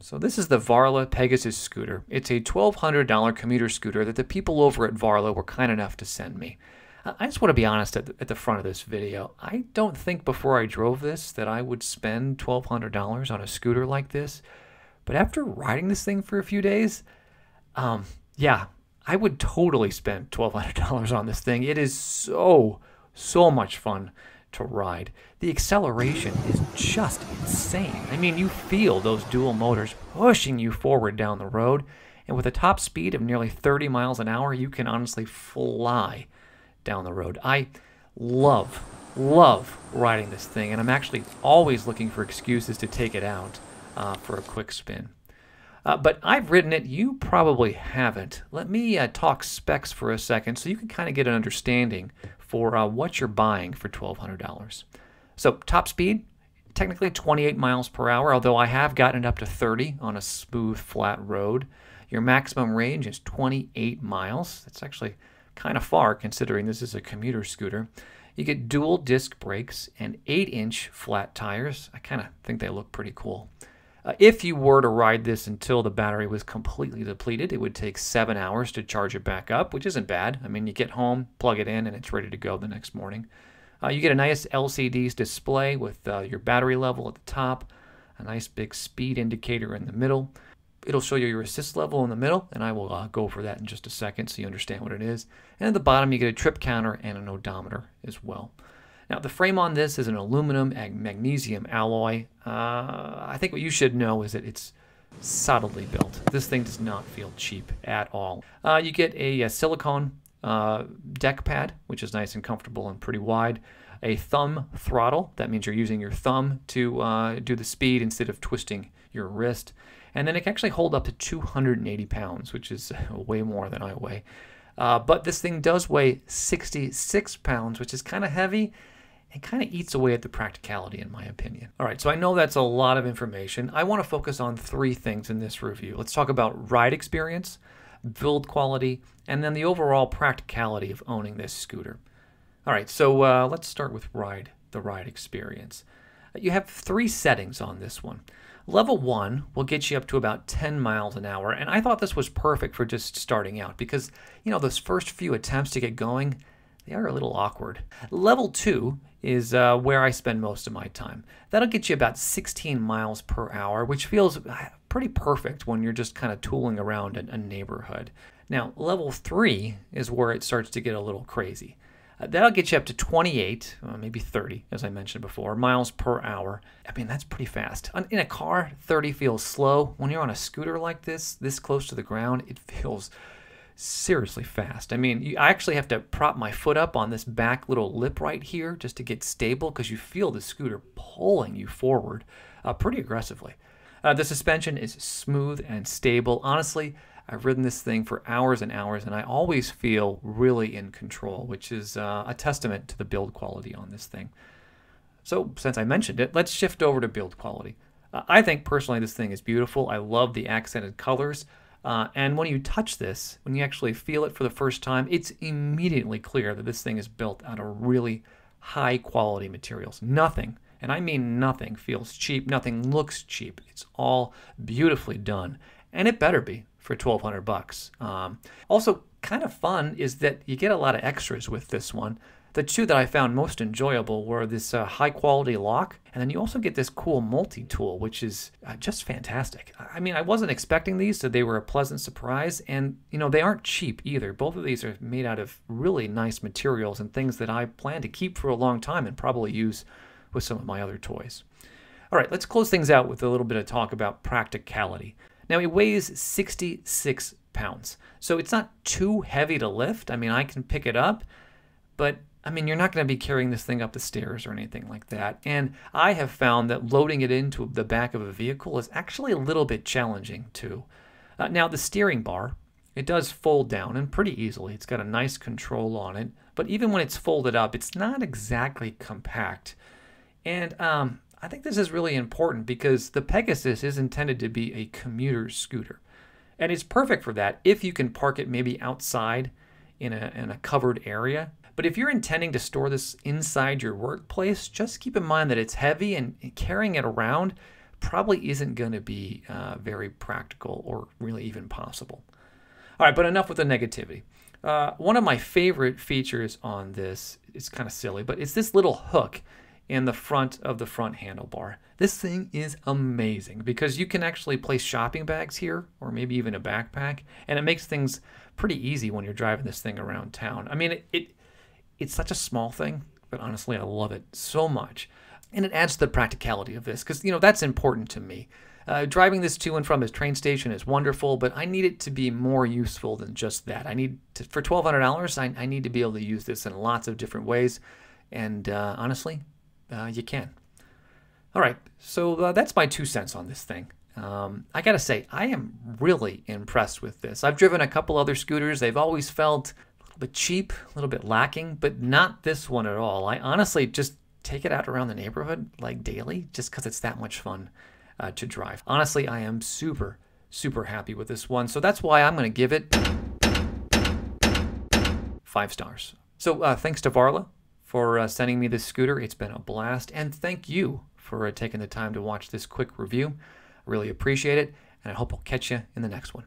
So this is the Varla Pegusus Scooter. It's a $1,200 commuter scooter that the people over at Varla were kind enough to send me. I just want to be honest at the front of this video. I don't think before I drove this that I would spend $1,200 on a scooter like this. But after riding this thing for a few days, yeah, I would totally spend $1,200 on this thing. It is so much fun to ride. The acceleration is just insane. I mean, you feel those dual motors pushing you forward down the road, and with a top speed of nearly 30 miles an hour, you can honestly fly down the road. I love riding this thing, and I'm actually always looking for excuses to take it out for a quick spin. But I've ridden it. You probably haven't. Let me talk specs for a second so you can kind of get an understanding for what you're buying for $1,200. So top speed, technically 28 miles per hour, although I have gotten it up to 30 on a smooth, flat road. Your maximum range is 28 miles. That's actually kind of far considering this is a commuter scooter. You get dual disc brakes and 8-inch flat tires. I kind of think they look pretty cool. If you were to ride this until the battery was completely depleted, it would take 7 hours to charge it back up, which isn't bad. I mean, you get home, plug it in, and it's ready to go the next morning. You get a nice LCD display with your battery level at the top, a nice big speed indicator in the middle. It'll show you your assist level in the middle, and I will go over that in just a second so you understand what it is. And at the bottom, you get a trip counter and an odometer as well. Now, the frame on this is an aluminum and magnesium alloy. I think what you should know is that it's solidly built. This thing does not feel cheap at all. You get a silicone deck pad, which is nice and comfortable and pretty wide. A thumb throttle. That means you're using your thumb to do the speed instead of twisting your wrist. And then it can actually hold up to 280 pounds, which is way more than I weigh. But this thing does weigh 66 pounds, which is kind of heavy. It kind of eats away at the practicality, in my opinion. All right, so I know that's a lot of information. I want to focus on 3 things in this review. Let's talk about ride experience, build quality, and then the overall practicality of owning this scooter. All right, so let's start with the ride experience. You have 3 settings on this one. Level 1 will get you up to about 10 miles an hour, and I thought this was perfect for just starting out because, you know, those first few attempts to get going, they are a little awkward. Level 2 is where I spend most of my time. That'll get you about 16 miles per hour, which feels pretty perfect when you're just kind of tooling around a neighborhood. Now, level 3 is where it starts to get a little crazy. That'll get you up to 28, maybe 30, as I mentioned before, miles per hour. I mean, that's pretty fast. In a car, 30 feels slow. When you're on a scooter like this close to the ground, it feels seriously fast. I mean, I actually have to prop my foot up on this back little lip right here just to get stable because you feel the scooter pulling you forward pretty aggressively. The suspension is smooth and stable. Honestly, I've ridden this thing for hours and hours, and I always feel really in control, which is a testament to the build quality on this thing. So, since I mentioned it, let's shift over to build quality. I think, personally, this thing is beautiful. I love the accented colors. And when you touch this, when you actually feel it for the first time, it's immediately clear that this thing is built out of really high-quality materials. Nothing, and I mean nothing, feels cheap. Nothing looks cheap. It's all beautifully done, and it better be for $1,200. Also, kind of fun is that you get a lot of extras with this one. The 2 that I found most enjoyable were this high-quality lock, and then you also get this cool multi-tool, which is just fantastic. I mean, I wasn't expecting these, so they were a pleasant surprise, and, you know, they aren't cheap either. Both of these are made out of really nice materials and things that I plan to keep for a long time and probably use with some of my other toys. All right, let's close things out with a little bit of talk about practicality. Now, it weighs 66 pounds, so it's not too heavy to lift. I mean, I can pick it up, but I mean, you're not going to be carrying this thing up the stairs or anything like that. And I have found that loading it into the back of a vehicle is actually a little bit challenging too. Now, the steering bar, it does fold down and pretty easily. It's got a nice control on it. But even when it's folded up, it's not exactly compact. And I think this is really important because the Pegusus is intended to be a commuter scooter. And it's perfect for that if you can park it maybe outside in a covered area. But if you're intending to store this inside your workplace, just keep in mind that it's heavy and carrying it around probably isn't going to be very practical or really even possible. All right, but enough with the negativity. One of my favorite features on this, it's kind of silly, but it's this little hook in the front of the front handlebar. This thing is amazing because you can actually place shopping bags here or maybe even a backpack, and it makes things pretty easy when you're driving this thing around town. I mean, it's such a small thing, but honestly, I love it so much. And it adds to the practicality of this because, you know, that's important to me. Driving this to and from this train station is wonderful, but I need it to be more useful than just that. I need to, for $1,200, I need to be able to use this in lots of different ways, and honestly, you can. All right, so that's my 2 cents on this thing. I gotta say, I am really impressed with this. I've driven a couple other scooters. They've always felt a little bit cheap, a little bit lacking, but not this one at all. I honestly just take it out around the neighborhood like daily just because it's that much fun to drive. Honestly, I am super, super happy with this one. So that's why I'm going to give it 5 stars. So thanks to Varla for sending me this scooter. It's been a blast. And thank you for taking the time to watch this quick review. I really appreciate it. And I hope I'll catch you in the next one.